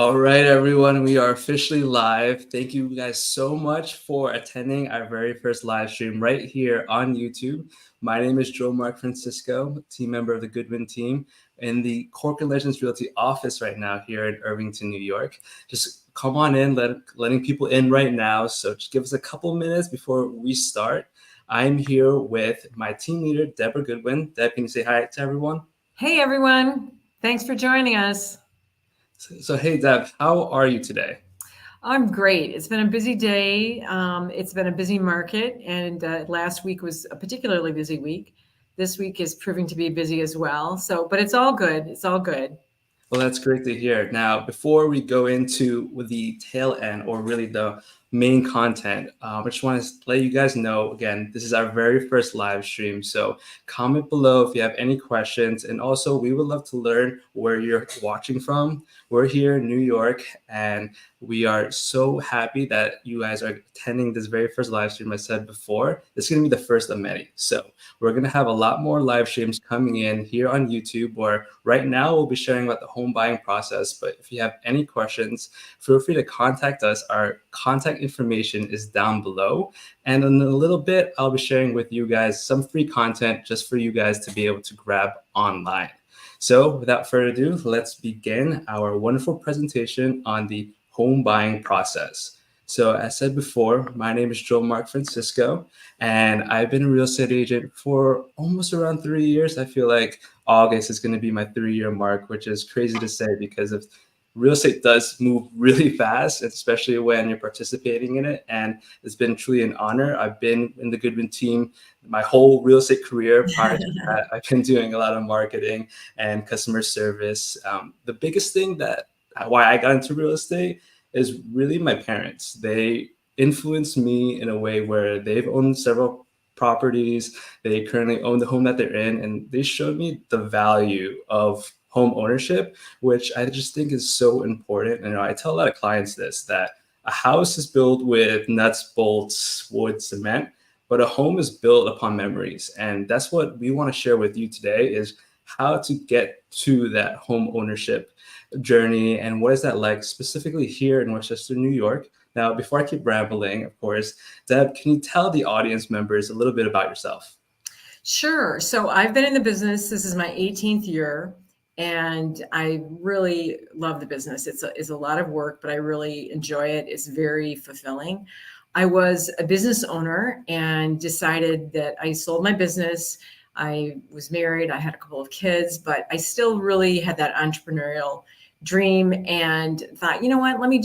All right, everyone, we are officially live. Thank you guys so much for attending our very first live stream right here on YouTube. My name is Joe Mark Francisco, team member of the Goodwin team in the Corporate Legends Realty office right now here in Irvington, New York. Just come on in, letting people in right now. So just give us a couple minutes before we start. I'm here with my team leader, Debra Goodwin. Deb, can you say hi to everyone? Hey, everyone. Thanks for joining us. So hey, Deb, how are you today? I'm great. It's been a busy day. It's been a busy market, and last week was a particularly busy week. This week is proving to be busy as well. But it's all good. It's all good. Well, that's great to hear. Now, before we go into the tail end or really the main content, I just want to let you guys know again, this is our very first live stream. So comment below if you have any questions. And also, we would love to learn where you're watching from. We're here in New York, and we are so happy that you guys are attending this very first live stream. I said before, it's going to be the first of many. So we're going to have a lot more live streams coming in here on YouTube, where right now we'll be sharing about the home buying process. But if you have any questions, feel free to contact us. Our contact information is down below. And in a little bit, I'll be sharing with you guys some free content just for you guys to be able to grab online. So without further ado, let's begin our wonderful presentation on the home buying process. So as said before, my name is Joel Mark Francisco, and I've been a real estate agent for almost around 3 years. I feel like August is going to be my 3-year mark, which is crazy to say because of real estate does move really fast, especially when you're participating in it. And it's been truly an honor. I've been in the Goodwin team my whole real estate career. Prior to that, I've been doing a lot of marketing and customer service. The biggest thing that why I got into real estate is really my parents. They influenced me in a way where they've owned several properties. They currently own the home that they're in, and they showed me the value of home ownership, which I just think is so important. And I tell a lot of clients this, that a house is built with nuts, bolts, wood, cement, but a home is built upon memories. And that's what we want to share with you today, is how to get to that home ownership journey and what is that like specifically here in Westchester, New York. Now, before I keep rambling, of course, Deb, can you tell the audience members a little bit about yourself? Sure. So I've been in the business. This is my 18th year, and I really love the business. It's a lot of work, but I really enjoy it. It's very fulfilling. I was a business owner and decided that I sold my business. I was married. I had a couple of kids, but I still really had that entrepreneurial dream and thought, you know what, let me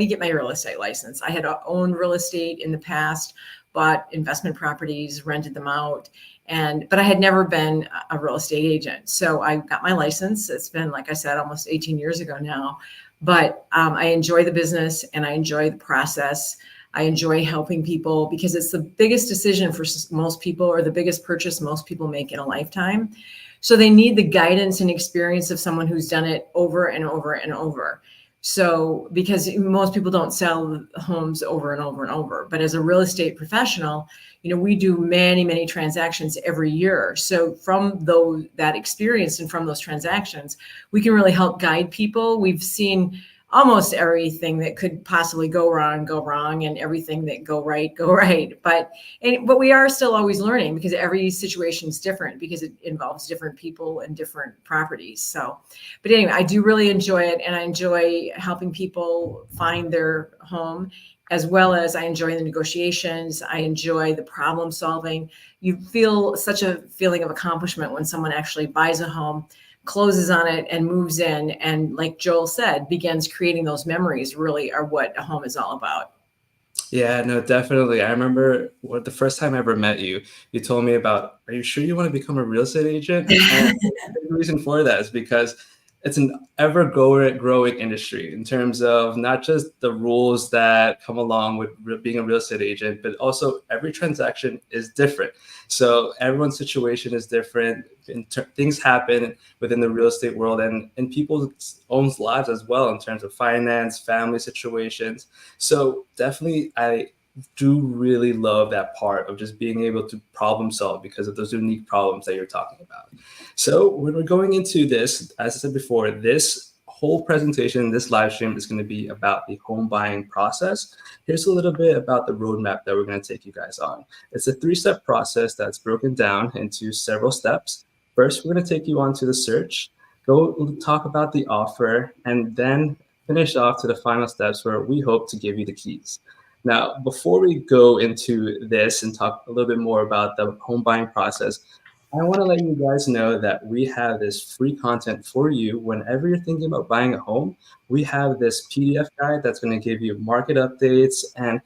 get my real estate license. I had owned real estate in the past, bought investment properties, rented them out, but I had never been a real estate agent. So I got my license. It's been, like I said, almost 18 years ago now. But I enjoy the business and I enjoy the process. I enjoy helping people because it's the biggest decision for most people, or the biggest purchase most people make in a lifetime. So they need the guidance and experience of someone who's done it over and over and over. So because most people don't sell homes over and over and over, but as a real estate professional, we do many, many transactions every year. So from that experience and from those transactions, we can really help guide people. We've seen almost everything that could possibly go wrong, and everything that go right. But we are still always learning, because every situation is different, because it involves different people and different properties. So, but anyway, I do really enjoy it, and I enjoy helping people find their home, as well as I enjoy the negotiations. I enjoy the problem solving. You feel such a feeling of accomplishment when someone actually buys a home, closes on it, and moves in, and like Joel said, begins creating those memories. Really are what a home is all about. Yeah, no, definitely. I remember the first time I ever met you, you told me about, are you sure you want to become a real estate agent? And the reason for that is because it's an ever growing industry in terms of not just the rules that come along with being a real estate agent, but also every transaction is different. So everyone's situation is different. Things happen within the real estate world and in people's own lives as well, in terms of finance, family situations. So definitely, I do really love that part of just being able to problem solve because of those unique problems that you're talking about. So when we're going into this, as I said before, this whole presentation, this live stream is going to be about the home buying process. Here's a little bit about the roadmap that we're going to take you guys on. It's a 3-step process that's broken down into several steps. First, we're going to take you on to the search, go talk about the offer, and then finish off to the final steps where we hope to give you the keys. Now, before we go into this and talk a little bit more about the home buying process, I want to let you guys know that we have this free content for you whenever you're thinking about buying a home. We have this PDF guide that's going to give you market updates and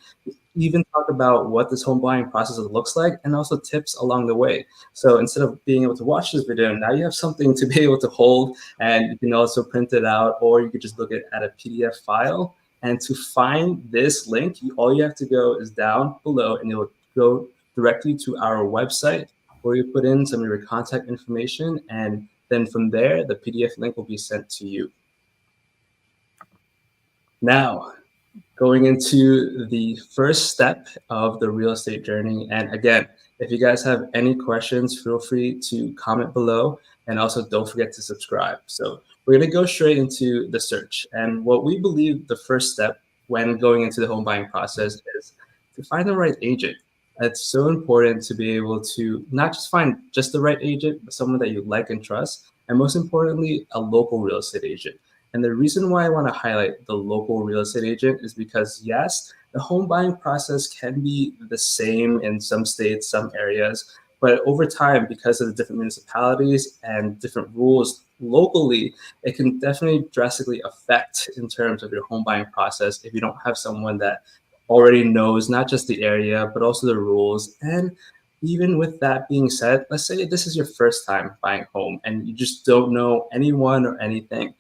even talk about what this home buying process looks like and also tips along the way. So instead of being able to watch this video, now you have something to be able to hold, and you can also print it out, or you could just look at a PDF file. And to find this link, all you have to go is down below and it'll go directly to our website where you put in some of your contact information. And then from there, the PDF link will be sent to you. Now, going into the first step of the real estate journey. And again, if you guys have any questions, feel free to comment below, and also don't forget to subscribe. So we're going to go straight into the search. And what we believe the first step when going into the home buying process is to find the right agent. It's so important to be able to not just find just the right agent, but someone that you like and trust, and most importantly, a local real estate agent. And the reason why I want to highlight the local real estate agent is because, yes, the home buying process can be the same in some states, some areas, but over time, because of the different municipalities and different rules locally, it can definitely drastically affect in terms of your home buying process if you don't have someone that already knows not just the area, but also the rules. And even with that being said, let's say this is your first time buying a home and you just don't know anyone or anything.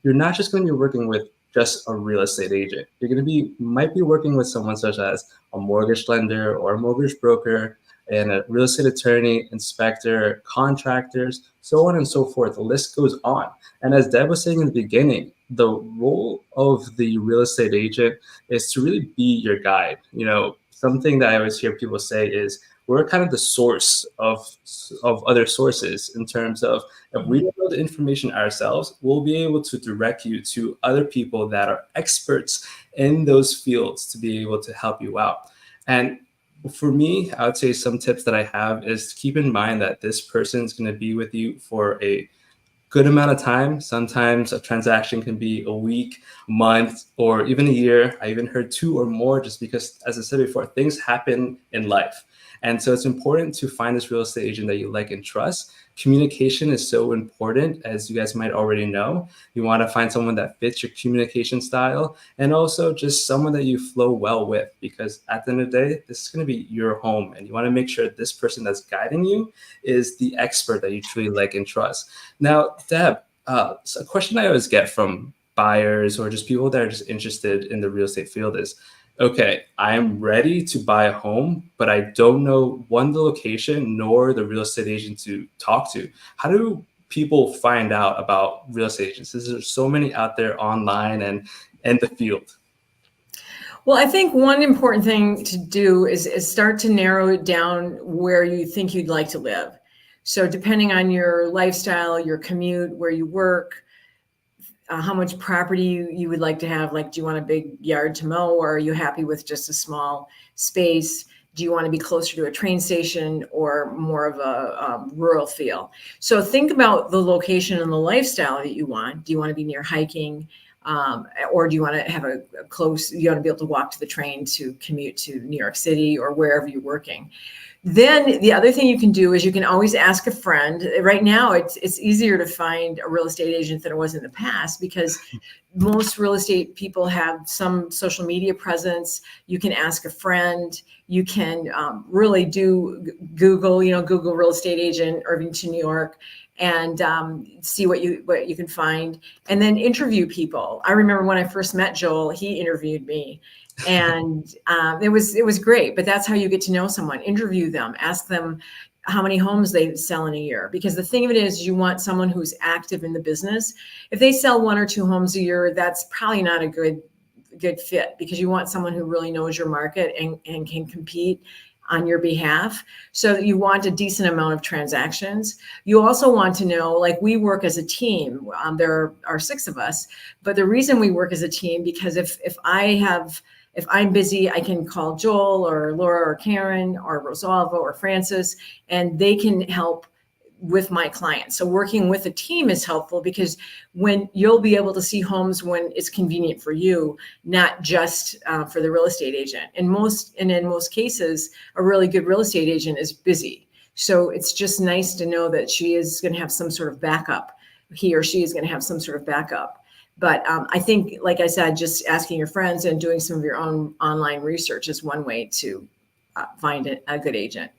You're not just going to be working with just a real estate agent. You're going to might be working with someone such as a mortgage lender or a mortgage broker and a real estate attorney, inspector, contractors, so on and so forth. The list goes on. And as Deb was saying in the beginning, the role of the real estate agent is to really be your guide. You know, something that I always hear people say is we're kind of the source of other sources in terms of if we don't know the information ourselves, we'll be able to direct you to other people that are experts in those fields to be able to help you out. And for me, I would say some tips that I have is to keep in mind that this person is going to be with you for a good amount of time. Sometimes a transaction can be a week, month, or even a year. I even heard 2 or more, just because, as I said before, things happen in life. And so it's important to find this real estate agent that you like and trust. Communication is so important, as you guys might already know. You want to find someone that fits your communication style, and also just someone that you flow well with, because at the end of the day, this is going to be your home, and you want to make sure this person that's guiding you is the expert that you truly like and trust. Now, Deb, so a question I always get from buyers or just people that are just interested in the real estate field is, okay, I'm ready to buy a home, but I don't know, one, the location, nor the real estate agent to talk to. How do people find out about real estate agents? There's so many out there online and in the field. Well, I think one important thing to do is start to narrow it down where you think you'd like to live. So depending on your lifestyle, your commute, where you work, how much property you would like to have. Like, do you want a big yard to mow, or are you happy with just a small space? Do you want to be closer to a train station or more of a rural feel? So think about the location and the lifestyle that you want. Do you want to be near hiking? Or do you want to have you want to be able to walk to the train to commute to New York City or wherever you're working? Then the other thing you can do is you can always ask a friend. Right now, it's easier to find a real estate agent than it was in the past, because most real estate people have some social media presence. You can ask a friend. You can really do Google real estate agent, Irvington, New York, and see what you can find, and then interview people. I remember when I first met Joel, he interviewed me. And it was great, but that's how you get to know someone. Interview them, ask them how many homes they sell in a year, because the thing of it is, you want someone who's active in the business. If they sell 1 or 2 homes a year, that's probably not a good fit, because you want someone who really knows your market and can compete on your behalf. So you want a decent amount of transactions. You also want to know, like, we work as a team. There are 6 of us, but the reason we work as a team, because if I'm busy, I can call Joel or Laura or Karen or Rosalvo or Francis, and they can help with my clients. So working with a team is helpful, because when you'll be able to see homes when it's convenient for you, not just for the real estate agent. In most cases, a really good real estate agent is busy. So it's just nice to know that she is going to have some sort of backup. He or she is going to have some sort of backup. But I think, like I said, just asking your friends and doing some of your own online research is one way to find a good agent.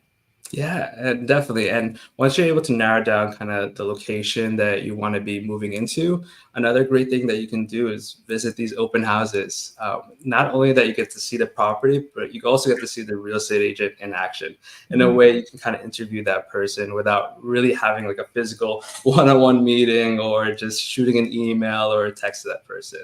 Yeah, definitely. And once you're able to narrow down kind of the location that you want to be moving into, another great thing that you can do is visit these open houses. Not only that you get to see the property, but you also get to see the real estate agent in action. In a way, you can kind of interview that person without really having like a physical one-on-one meeting or just shooting an email or a text to that person.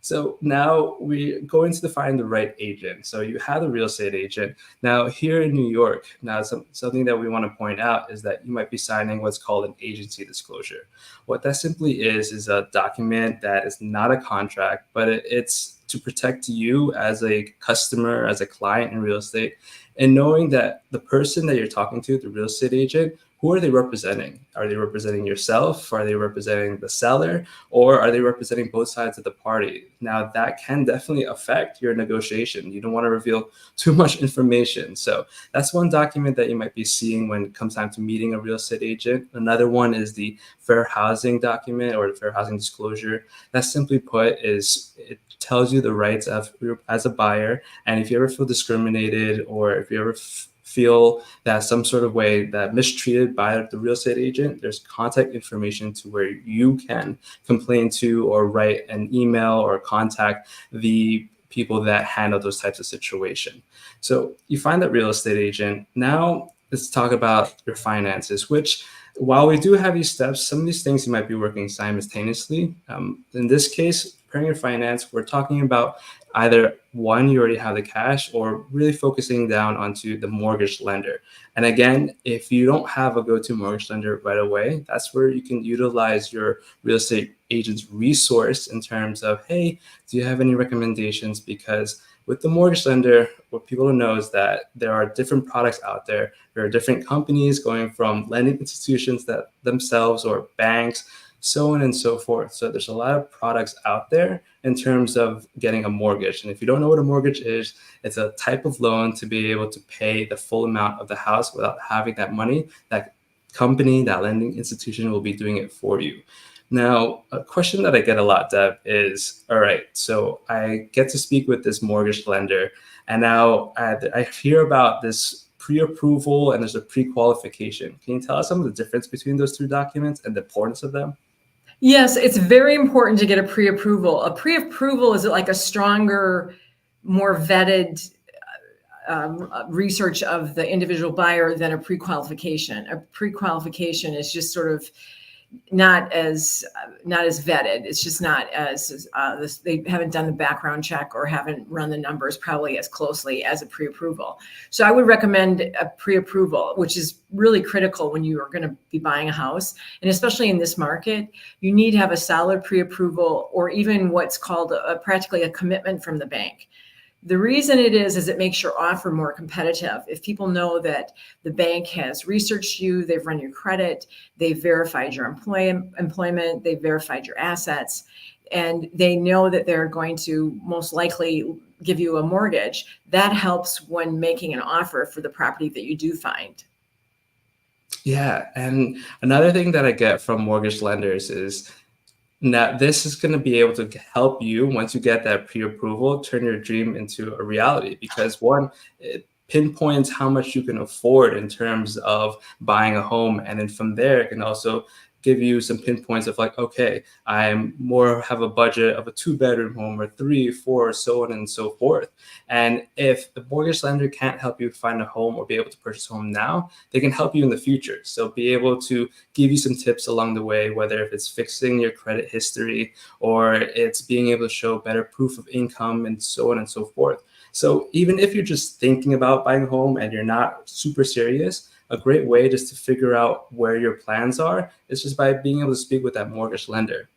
So now we go into find the right agent. So you have the real estate agent. Now, here in New York, now something that we want to point out is that you might be signing what's called an agency disclosure. What that simply is a document that is not a contract, but it's to protect you as a customer, as a client in real estate, and knowing that the person that you're talking to, the real estate agent, who are they representing? Are they representing yourself? Are they representing the seller? Or are they representing both sides of the party? Now, that can definitely affect your negotiation. You don't want to reveal too much information. So that's one document that you might be seeing when it comes time to meeting a real estate agent. Another one is the fair housing document or the fair housing disclosure. That simply put is it tells you the rights of as a buyer. And if you ever feel discriminated, or if you ever feel that some sort of way that mistreated by the real estate agent, there's contact information to where you can complain to or write an email or contact the people that handle those types of situation. So you find that real estate agent. Now let's talk about your finances, which, while we do have these steps, some of these things you might be working simultaneously. In this case, preparing your finance, we're talking about either one, you already have the cash, or really focusing down onto the mortgage lender. And again, if you don't have a go-to mortgage lender right away, that's where you can utilize your real estate agent's resource in terms of, hey, do you have any recommendations? Because with the mortgage lender, what people don't know is that there are different products out there. There are different companies going from lending institutions that themselves or banks, so on and so forth. So there's a lot of products out there in terms of getting a mortgage. And if you don't know what a mortgage is, it's a type of loan to be able to pay the full amount of the house without having that money. That company, that lending institution will be doing it for you. Now, a question that I get a lot, Deb, is, all right, so I get to speak with this mortgage lender, and now I hear about this pre-approval and there's a pre-qualification. Can you tell us some of the difference between those two documents and the importance of them? Yes, it's very important to get a pre-approval. A pre-approval is like a stronger, more vetted research of the individual buyer than a pre-qualification. A pre-qualification is just sort of not as vetted. It's just not as they haven't done the background check or haven't run the numbers probably as closely as a pre-approval. So I would recommend a pre-approval, which is really critical when you are going to be buying a house. And especially in this market, you need to have a solid pre-approval, or even what's called practically a commitment from the bank. The reason it is it makes your offer more competitive. If people know that the bank has researched you, they've run your credit, they've verified your employment, they've verified your assets, and they know that they're going to most likely give you a mortgage, that helps when making an offer for the property that you do find. Yeah. And another thing that I get from mortgage lenders is, now, this is going to be able to help you, once you get that pre-approval, turn your dream into a reality. Because one, it pinpoints how much you can afford in terms of buying a home. And then from there, it can also give you some pinpoints of like, okay, I'm more have a budget of a 2-bedroom home or 3, 4, so on and so forth. And if the mortgage lender can't help you find a home or be able to purchase a home now, they can help you in the future. So be able to give you some tips along the way, whether if it's fixing your credit history or it's being able to show better proof of income and so on and so forth. So even if you're just thinking about buying a home and you're not super serious, a great way just to figure out where your plans are is just by being able to speak with that mortgage lender.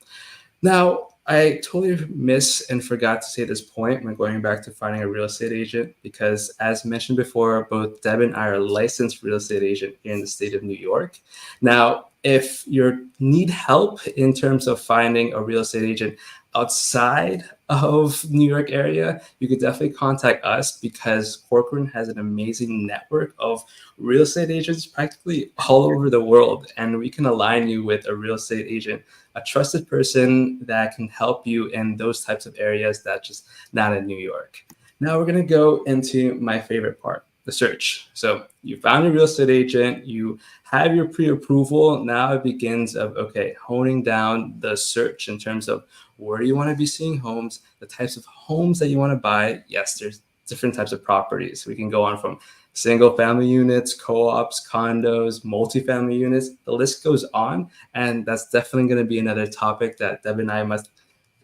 Now, I totally miss and forgot to say this point when going back to finding a real estate agent because, as mentioned before, both Deb and I are licensed real estate agent here in the state of New York. Now, if you need help in terms of finding a real estate agent outside of New York area, you could definitely contact us because Corcoran has an amazing network of real estate agents practically all over the world, and we can align you with a real estate agent, a trusted person that can help you in those types of areas that just not in New York. Now we're going to go into my favorite part, the search. So you found your real estate agent, you have your pre-approval. Now it begins of, okay, honing down the search in terms of where do you want to be seeing homes, the types of homes that you want to buy. Yes, there's different types of properties. We can go on from single family units, co-ops, condos, multifamily units. The list goes on, and that's definitely going to be another topic that Deb and I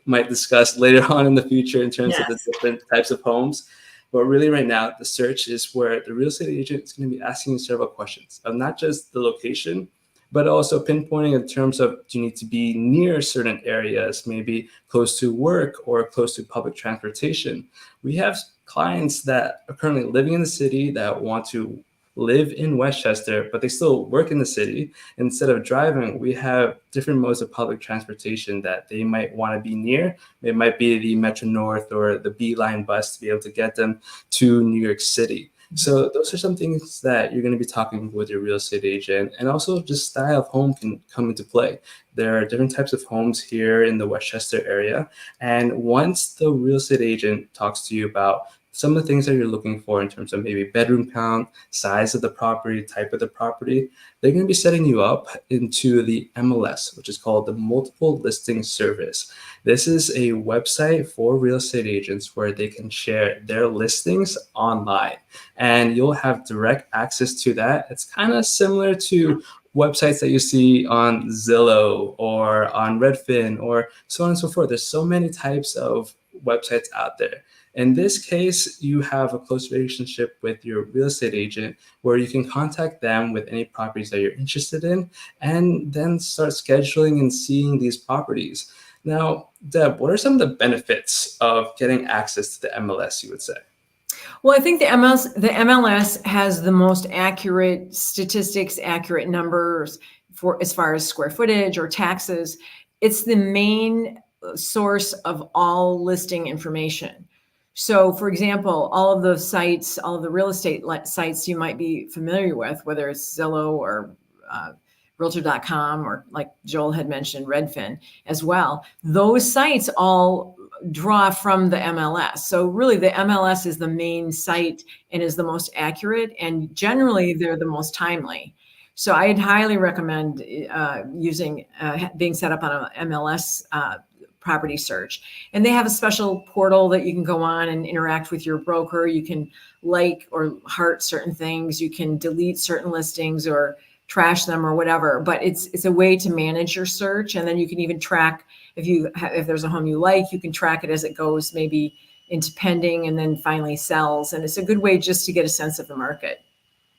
might discuss later on in the future in terms of the Yes. different types of homes. But really, right now, the search is where the real estate agent is going to be asking you several questions of not just the location, but also pinpointing in terms of do you need to be near certain areas, maybe close to work or close to public transportation. We have clients that are currently living in the city that want to live in Westchester, but they still work in the city. Instead of driving, we have different modes of public transportation that they might want to be near. It might be the Metro North or the B line bus to be able to get them to New York City. So those are some things that you're going to be talking with your real estate agent, and also just style of home can come into play. There are different types of homes here in the Westchester area, and once the real estate agent talks to you about some of the things that you're looking for in terms of maybe bedroom count, size of the property, type of the property, they're going to be setting you up into the MLS, which is called the Multiple Listing Service. This is a website for real estate agents where they can share their listings online, and you'll have direct access to that. It's kind of similar to websites that you see on Zillow or on Redfin or so on and so forth. There's so many types of websites out there. In this case, you have a close relationship with your real estate agent where you can contact them with any properties that you're interested in and then start scheduling and seeing these properties. Now, Deb, what are some of the benefits of getting access to the MLS, you would say? Well, I think the MLS has the most accurate statistics, accurate numbers for as far as square footage or taxes. It's the main source of all listing information. So, for example, all of those sites, all of the real estate sites you might be familiar with, whether it's Zillow or Realtor.com, or like Joel had mentioned, Redfin as well, those sites all draw from the MLS. So really the MLS is the main site and is the most accurate, and generally they're the most timely. So I'd highly recommend being set up on an MLS property search. And they have a special portal that you can go on and interact with your broker. You can like or heart certain things. You can delete certain listings or trash them or whatever, but it's a way to manage your search. And then you can even track if there's a home you like, you can track it as it goes maybe into pending and then finally sells. And it's a good way just to get a sense of the market.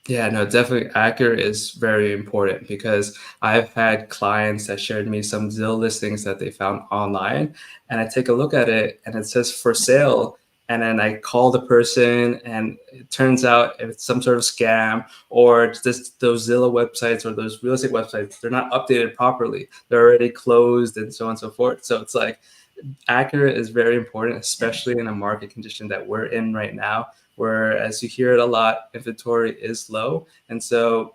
Yeah, no, definitely accurate is very important because I've had clients that shared me some Zillow listings that they found online, and I take a look at it and it says for sale. And then I call the person, and it turns out it's some sort of scam, or it's just those Zillow websites or those real estate websites, they're not updated properly. They're already closed and so on and so forth. So it's like accurate is very important, especially in a market condition that we're in right now, where, as you hear it a lot, inventory is low. And so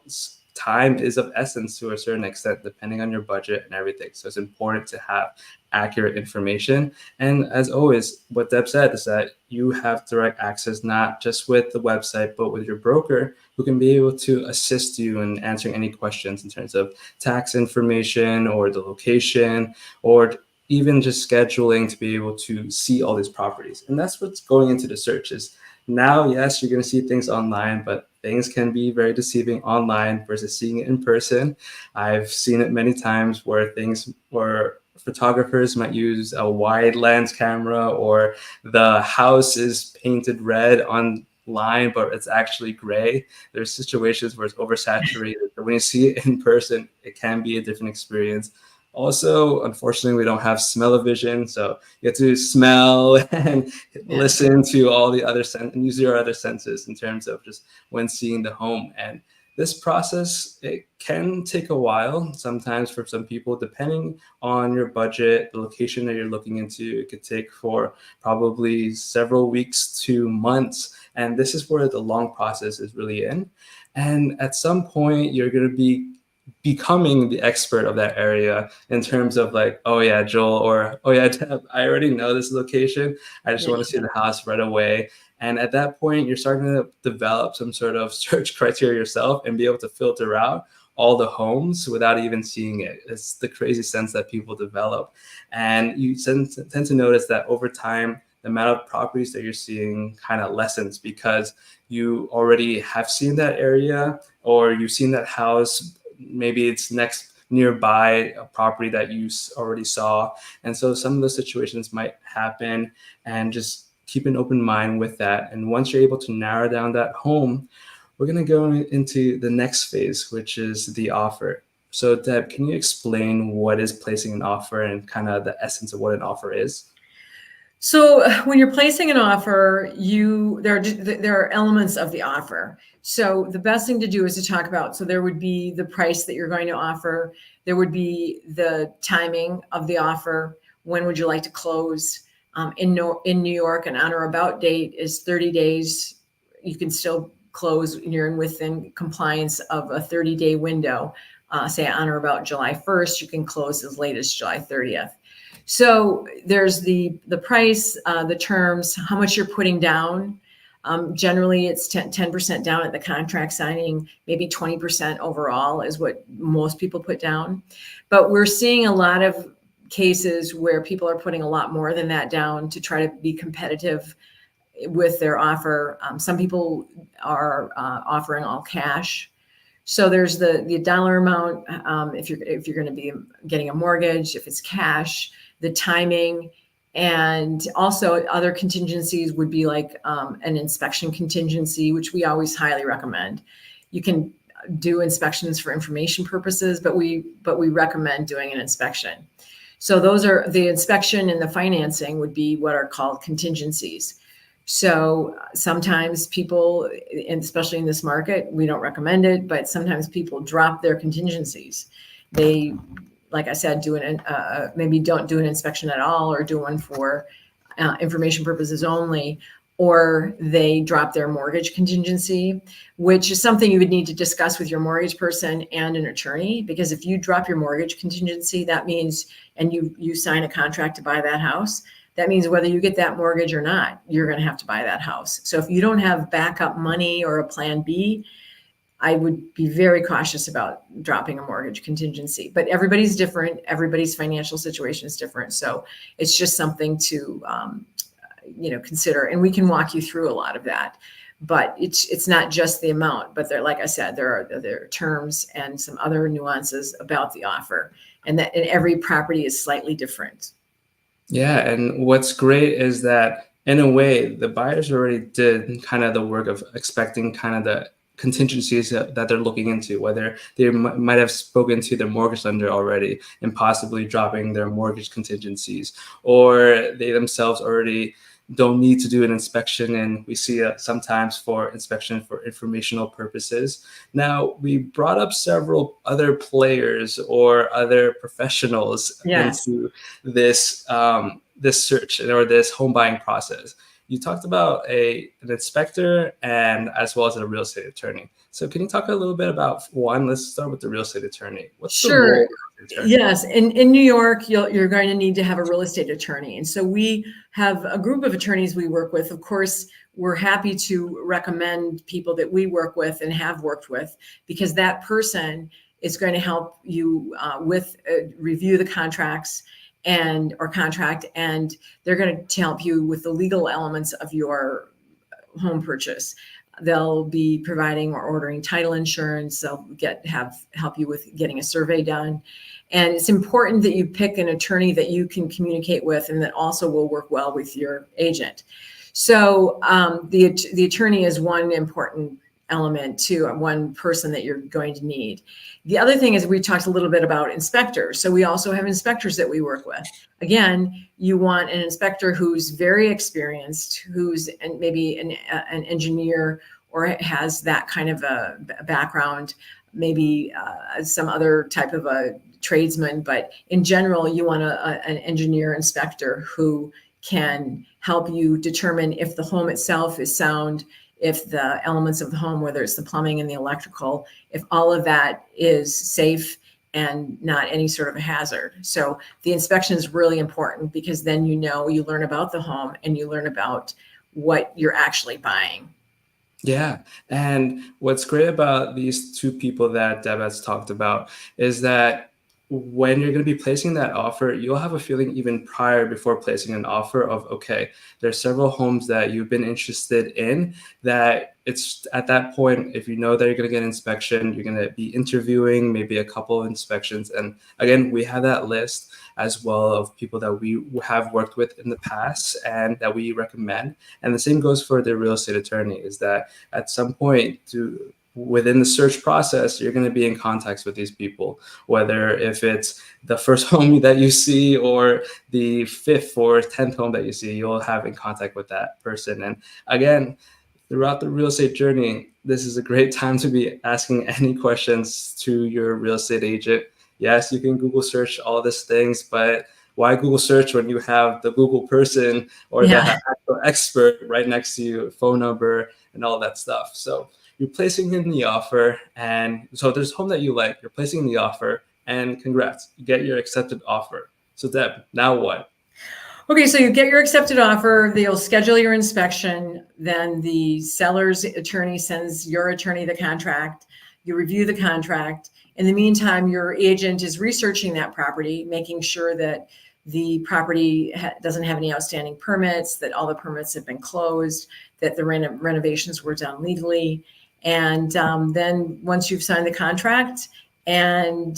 time is of essence to a certain extent, depending on your budget and everything. So it's important to have accurate information. And as always, what Deb said is that you have direct access, not just with the website, but with your broker who can be able to assist you in answering any questions in terms of tax information or the location, or even just scheduling to be able to see all these properties. And that's what's going into the searches. Now, yes, you're going to see things online, but things can be very deceiving online versus seeing it in person. I've seen it many times where things were photographers might use a wide lens camera, or the house is painted red online, but it's actually gray. There's situations where it's oversaturated, but when you see it in person, it can be a different experience. Also, unfortunately, we don't have smell-o-vision, so you have to smell and listen to all the other and use your other senses in terms of just when seeing the home. And this process, it can take a while sometimes for some people, depending on your budget, the location that you're looking into. It could take for probably several weeks to months. And this is where the long process is really in. And at some point, you're going to be becoming the expert of that area in terms of like, oh yeah, Joel, or oh yeah, Deb, I already know this location. I just want to see the house right away. And at that point, you're starting to develop some sort of search criteria yourself and be able to filter out all the homes without even seeing it. It's the crazy sense that people develop. And you tend to notice that over time, the amount of properties that you're seeing kind of lessens because you already have seen that area, or you've seen that house. Maybe it's next nearby a property that you already saw. And so some of those situations might happen, and just keep an open mind with that. And once you're able to narrow down that home, we're going to go into the next phase, which is the offer. So Deb, can you explain what is placing an offer and kind of the essence of what an offer is? So when you're placing an offer, there are elements of the offer. So the best thing to do is to talk about, so there would be the price that you're going to offer. There would be the timing of the offer. When would you like to close? In New York, an on or about date is 30 days. You can still close when you're within compliance of a 30-day window. Say on or about July 1st, you can close as late as July 30th. So there's the price, the terms, how much you're putting down. Generally, it's 10% down at the contract signing, maybe 20% overall is what most people put down. But we're seeing a lot of cases where people are putting a lot more than that down to try to be competitive with their offer. Some people are offering all cash. So there's the dollar amount, if you're going to be getting a mortgage, if it's cash, the timing, and also other contingencies would be like an inspection contingency, which we always highly recommend. You can do inspections for information purposes, but we recommend doing an inspection. So those are the inspection and the financing would be what are called contingencies. So sometimes people, and especially in this market, we don't recommend it, but sometimes people drop their contingencies. They, like I said, maybe don't do an inspection at all, or do one for information purposes only, or they drop their mortgage contingency, which is something you would need to discuss with your mortgage person and an attorney. Because if you drop your mortgage contingency, that means, and you sign a contract to buy that house, that means whether you get that mortgage or not, you're going to have to buy that house. So if you don't have backup money or a plan B, I would be very cautious about dropping a mortgage contingency. But everybody's different. Everybody's financial situation is different. So it's just something to consider, and we can walk you through a lot of that. But it's not just the amount, but like I said, there are terms and some other nuances about the offer, and every property is slightly different. Yeah, and what's great is that in a way, the buyers already did kind of the work of expecting kind of the contingencies that they're looking into, whether they might have spoken to their mortgage lender already and possibly dropping their mortgage contingencies, or they themselves already don't need to do an inspection, and we see sometimes for inspection for informational purposes. Now, we brought up several other players or other professionals into this this search or this home buying process. You talked about an inspector and as well as a real estate attorney. So can you talk a little bit about one? Let's start with the real estate attorney. What's the role of the attorney? Yes. In New York, you're going to need to have a real estate attorney. And so we have a group of attorneys we work with. Of course, we're happy to recommend people that we work with and have worked with, because that person is going to help you review the contracts or contract, and they're going to help you with the legal elements of your home purchase. They'll be providing or ordering title insurance. They'll help you with getting a survey done. And it's important that you pick an attorney that you can communicate with and that also will work well with your agent. So the attorney is one important element to one person that you're going to need. The other thing is we talked a little bit about inspectors. So we also have inspectors that we work with. Again, you want an inspector who's very experienced, who's maybe an engineer or has that kind of a background, maybe some other type of a tradesman. But in general, you want an engineer inspector who can help you determine if the home itself is sound, if the elements of the home, whether it's the plumbing and the electrical, if all of that is safe and not any sort of a hazard. So the inspection is really important because then you learn about the home and you learn about what you're actually buying. Yeah. And what's great about these two people that Deb has talked about is that when you're going to be placing that offer, you'll have a feeling even prior before placing an offer of, okay, there's several homes that you've been interested in that it's at that point, if you know that you're going to get an inspection, you're going to be interviewing maybe a couple of inspections. And again, we have that list as well of people that we have worked with in the past and that we recommend. And the same goes for the real estate attorney, is that at some point within the search process, you're going to be in contact with these people, whether if it's the first home that you see or the 5th or 10th home that you see, you'll have in contact with that person. And again, throughout the real estate journey, this is a great time to be asking any questions to your real estate agent. Yes, you can Google search all these things, but why Google search when you have the Google person or the actual expert right next to you, phone number and all that stuff. So you're placing in the offer, and so there's a home that you like, you're placing in the offer, and congrats, you get your accepted offer. So Deb, now what? Okay, so you get your accepted offer, they'll schedule your inspection, then the seller's attorney sends your attorney the contract, you review the contract. In the meantime, your agent is researching that property, making sure that the property doesn't have any outstanding permits, that all the permits have been closed, that the renovations were done legally. And then once you've signed the contract and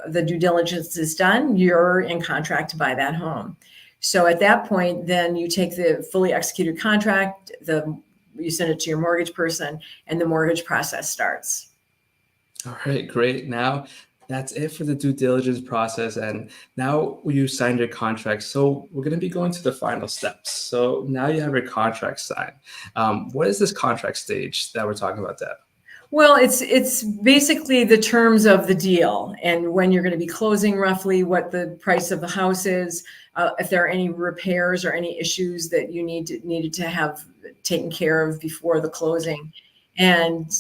the due diligence is done, you're in contract to buy that home. So at that point, then you take the fully executed contract, you send it to your mortgage person, and the mortgage process starts. All right, great. Now that's it for the due diligence process. And now you signed your contract. So we're going to be going to the final steps. So now you have your contract signed. What is this contract stage that we're talking about, Deb? Well, it's basically the terms of the deal and when you're going to be closing, roughly what the price of the house is, if there are any repairs or any issues that you needed to have taken care of before the closing. And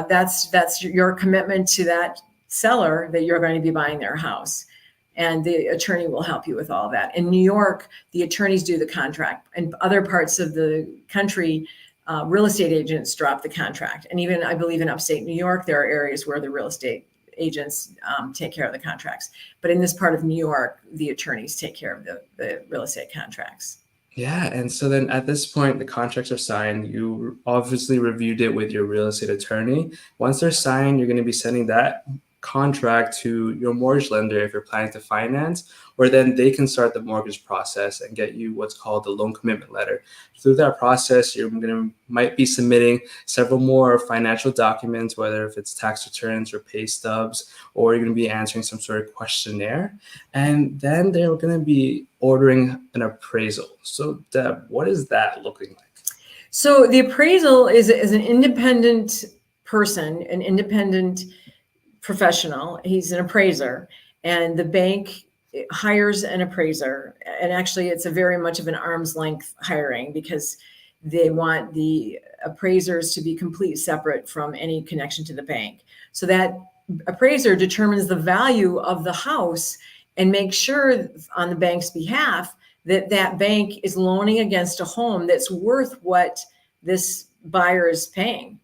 that's your commitment to that seller that you're going to be buying their house. And the attorney will help you with all that. In New York, the attorneys do the contract. In other parts of the country, real estate agents drop the contract. And even, I believe, in upstate New York, there are areas where the real estate agents take care of the contracts. But in this part of New York, the attorneys take care of the real estate contracts. Yeah. And so then at this point, the contracts are signed. You obviously reviewed it with your real estate attorney. Once they're signed, you're going to be sending that contract to your mortgage lender if you're planning to finance, or then they can start the mortgage process and get you what's called the loan commitment letter. Through that process, might be submitting several more financial documents, whether if it's tax returns or pay stubs, or you're going to be answering some sort of questionnaire. And then they're going to be ordering an appraisal. So Deb, what is that looking like? So the appraisal is an independent person, an independent professional. He's an appraiser, and the bank hires an appraiser. And actually, it's a very much of an arm's length hiring because they want the appraisers to be completely separate from any connection to the bank. So that appraiser determines the value of the house and makes sure on the bank's behalf that that bank is loaning against a home that's worth what this buyer is paying.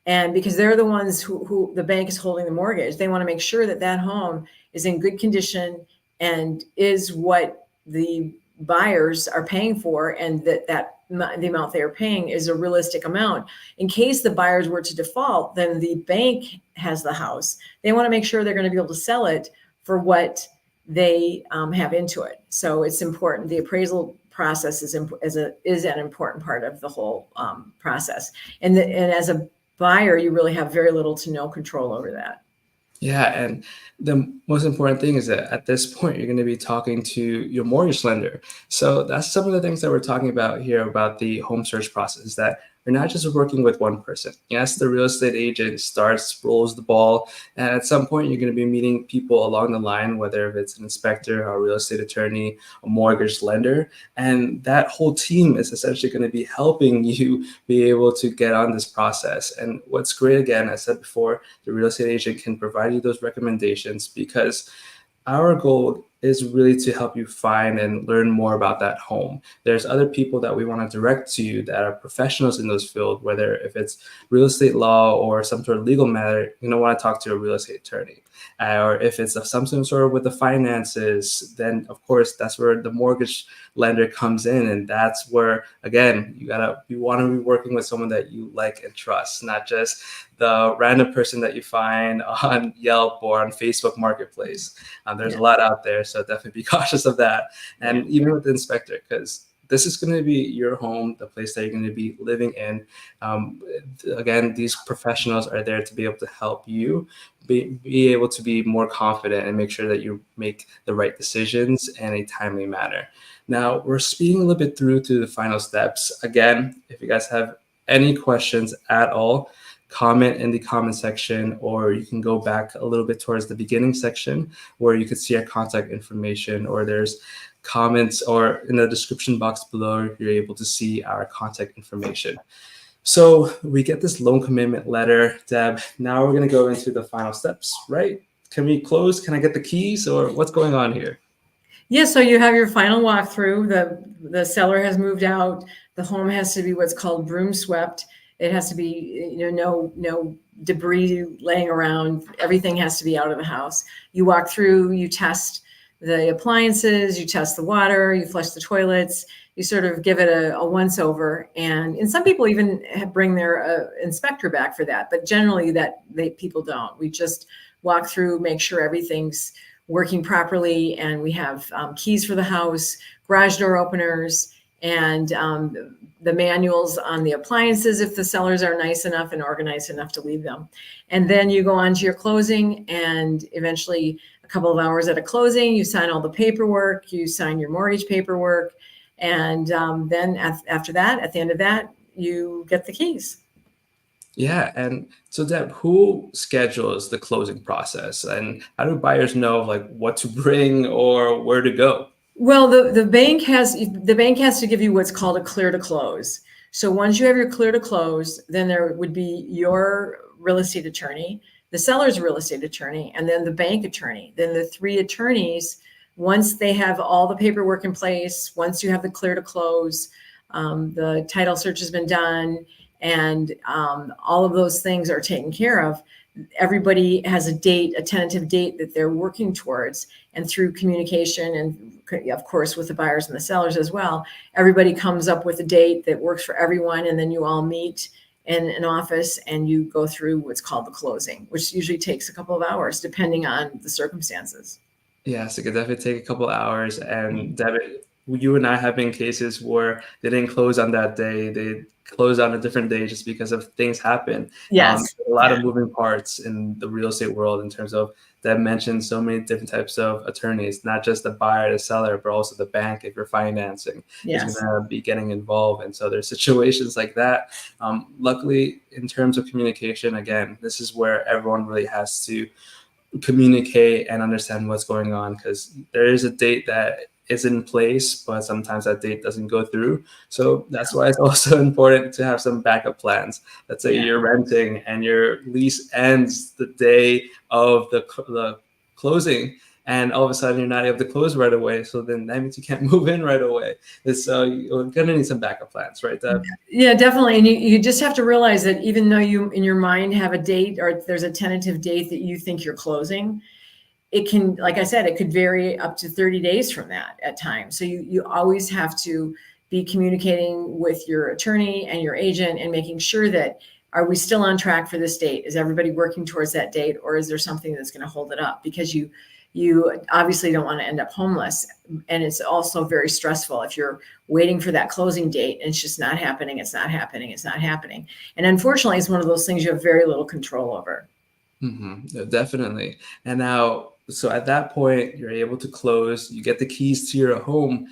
And because they're the ones who the bank is holding the mortgage, they want to make sure that that home is in good condition and is what the buyers are paying for, and that the amount they are paying is a realistic amount. In case the buyers were to default, then the bank has the house. They want to make sure they're going to be able to sell it for what they have into it. So it's important. The appraisal process is an important part of the whole process. And as a buyer, you really have very little to no control over that. Yeah, and the most important thing is that at this point, you're going to be talking to your mortgage lender. So that's some of the things that we're talking about here about the home search process, that you're not just working with one person. Yes, the real estate agent rolls the ball, and at some point, you're going to be meeting people along the line, whether it's an inspector, a real estate attorney, a mortgage lender, and that whole team is essentially going to be helping you be able to get on this process. And what's great, again, I said before, the real estate agent can provide you those recommendations, because our goal is really to help you find and learn more about that home. There's other people that we want to direct to you that are professionals in those fields, whether if it's real estate law or some sort of legal matter, you don't want to talk to a real estate attorney. Or if it's something sort of with the finances, then of course that's where the mortgage lender comes in, and that's where, again, you want to be working with someone that you like and trust, not just the random person that you find on Yelp or on Facebook Marketplace. There's a lot out there, so definitely be cautious of that. And even with the inspector, because this is going to be your home, the place that you're going to be living in. Again, these professionals are there to be able to help you be able to be more confident and make sure that you make the right decisions in a timely manner. Now, we're speeding a little bit through to the final steps. Again, if you guys have any questions at all, comment in the comment section, or you can go back a little bit towards the beginning section where you can see our contact information, or there's comments, or in the description box below, you're able to see our contact information. So we get this loan commitment letter, Deb. Now we're going to go into the final steps, right? Can we close? Can I get the keys, or what's going on here? Yeah, so you have your final walkthrough. The seller has moved out. The home has to be what's called broom swept. It has to be, no debris laying around. Everything has to be out of the house. You walk through, you test the appliances, you test the water, you flush the toilets, you sort of give it a once over. And some people even bring their inspector back for that, but generally people don't. We just walk through, make sure everything's working properly, and we have keys for the house, garage door openers, and the manuals on the appliances if the sellers are nice enough and organized enough to leave them. And then you go on to your closing, and eventually a couple of hours at a closing, you sign all the paperwork, you sign your mortgage paperwork, and then after that, at the end of that, you get the keys. Yeah, and so Deb, who schedules the closing process, and how do buyers know what to bring or where to go? Well, the bank has to give you what's called a clear to close. So once you have your clear to close, then there would be your real estate attorney, the seller's real estate attorney, and then the bank attorney. Then the three attorneys, once they have all the paperwork in place, once you have the clear to close, the title search has been done, and all of those things are taken care of, everybody has a tentative date that they're working towards. And through communication, and of course with the buyers and the sellers as well, everybody comes up with a date that works for everyone. And then you all meet in an office and you go through what's called the closing, which usually takes a couple of hours depending on the circumstances. Yes, it could definitely take a couple of hours. And Deb, you and I have been cases where they didn't close on that day. They closed on a different day just because of things happen. Yes. A lot of moving parts in the real estate world in terms of Deb mentioned so many different types of attorneys, not just the buyer, the seller, but also the bank if you're financing is going to be getting involved. And so there's situations like that. Luckily, in terms of communication, again, this is where everyone really has to communicate and understand what's going on, because there is a date that is in place, but sometimes that date doesn't go through. So that's why it's also important to have some backup plans. Let's say you're renting and your lease ends the day of the closing, and all of a sudden you're not able to close right away. So then that means you can't move in right away. So you're gonna need some backup plans, right, Deb? Yeah, definitely. And you just have to realize that even though you in your mind have a date, or there's a tentative date that you think you're closing, it can, like I said, it could vary up to 30 days from that at times. So you always have to be communicating with your attorney and your agent and making sure that, are we still on track for this date? Is everybody working towards that date, or is there something that's going to hold it up? Because you obviously don't want to end up homeless. And it's also very stressful if you're waiting for that closing date and it's just not happening. It's not happening. It's not happening. And unfortunately, it's one of those things you have very little control over. Mm-hmm. Definitely. And now, so at that point, you're able to close, you get the keys to your home.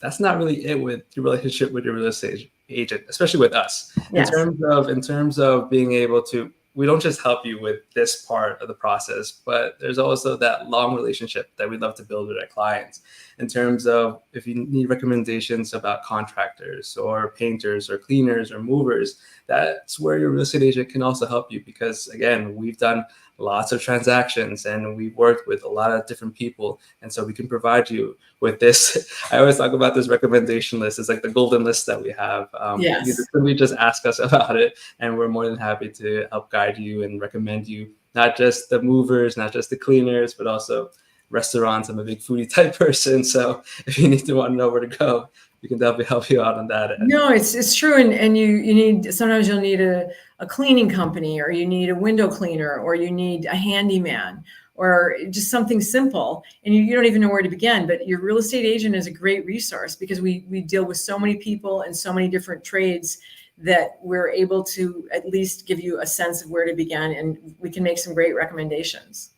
That's not really it with your relationship with your real estate agent, especially with us. Yes. In terms of being able to, we don't just help you with this part of the process, but there's also that long relationship that we love to build with our clients. In terms of if you need recommendations about contractors or painters or cleaners or movers, that's where your real estate agent can also help you, because again, we've done lots of transactions and we've worked with a lot of different people, and so we can provide you with this. I always talk about this recommendation list. It's like the golden list that we have. You Yes. simply just ask us about it, and we're more than happy to help guide you and recommend you not just the movers, not just the cleaners, but also restaurants. I'm a big foodie type person, so if you need to want to know where to go, we can definitely help you out on that end. No, it's true. And you need, sometimes you'll need a cleaning company, or you need a window cleaner, or you need a handyman, or just something simple. And you don't even know where to begin. But your real estate agent is a great resource, because we deal with so many people and so many different trades that we're able to at least give you a sense of where to begin, and we can make some great recommendations.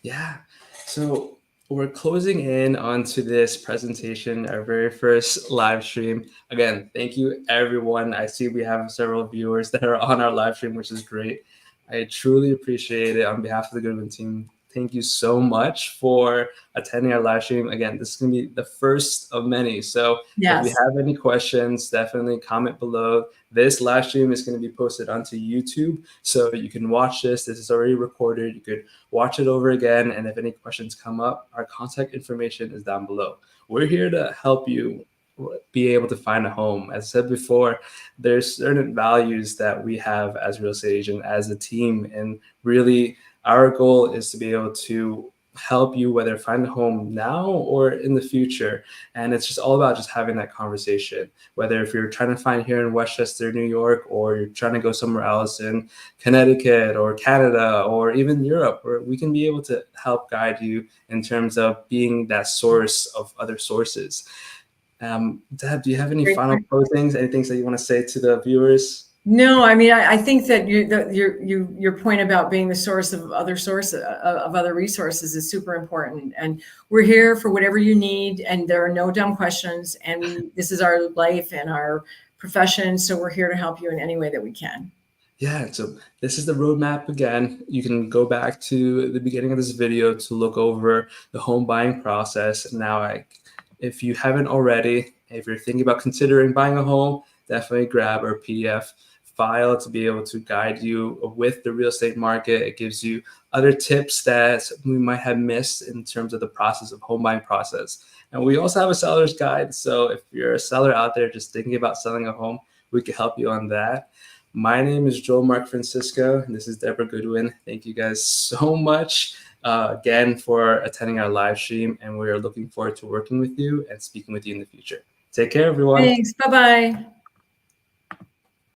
Yeah. So we're closing in onto this presentation, our very first live stream. Again, thank you, everyone. I see we have several viewers that are on our live stream, which is great. I truly appreciate it on behalf of the Goodwin team. Thank you so much for attending our live stream. Again, this is going to be the first of many. So if you Yes. have any questions, definitely comment below. This live stream is going to be posted onto YouTube, so you can watch this. This is already recorded. You could watch it over again. And if any questions come up, our contact information is down below. We're here to help you be able to find a home. As I said before, there's certain values that we have as real estate agent, as a team, and really our goal is to be able to help you whether find a home now or in the future. And it's just all about just having that conversation, whether if you're trying to find here in Westchester, New York, or you're trying to go somewhere else in Connecticut or Canada or even Europe, where we can be able to help guide you in terms of being that source of other sources. Deb, do you have any Great. final closings, anything that you want to say to the viewers? No, I mean, I think that your point about being the source of other resources is super important, and we're here for whatever you need, and there are no dumb questions, and this is our life and our profession, so we're here to help you in any way that we can. Yeah, so this is the roadmap again. You can go back to the beginning of this video to look over the home buying process. Now, if you haven't already, if you're thinking about considering buying a home, definitely grab our PDF file to be able to guide you with the real estate market. It gives you other tips that we might have missed in terms of the process of home buying process. And we also have a seller's guide. So if you're a seller out there just thinking about selling a home, we can help you on that. My name is Joel Mark Francisco, and this is Debra Goodwin. Thank you guys so much again for attending our live stream, and we are looking forward to working with you and speaking with you in the future. Take care, everyone. Thanks. Bye-bye.